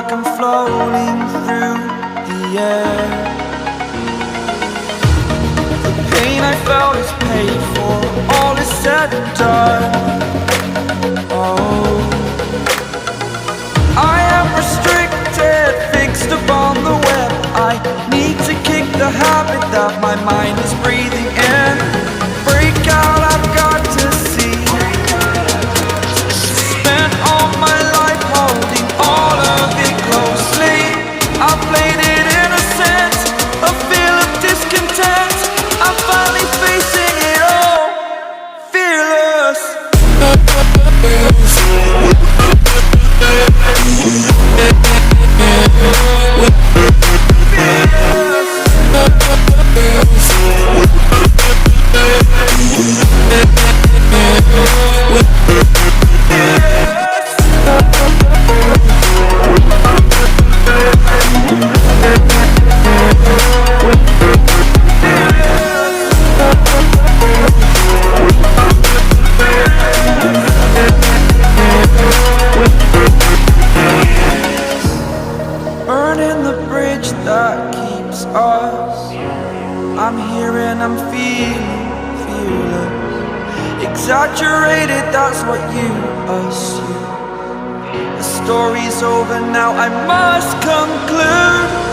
like I'm floating through the air. The pain I felt is paid for, all is said and done. Oh, I am restricted, fixed upon the web. I need to kick the habit that my mind is breathing in. Break out, I've got to see. Spent all my life holding all of it closely. I played it innocent, a feel of discontent. I'm finally facing it all, fearless. Burning the bridge that keeps us. I'm here and I'm feeling fearless. Exaggerated, that's what you assume. The story's over now, I must conclude.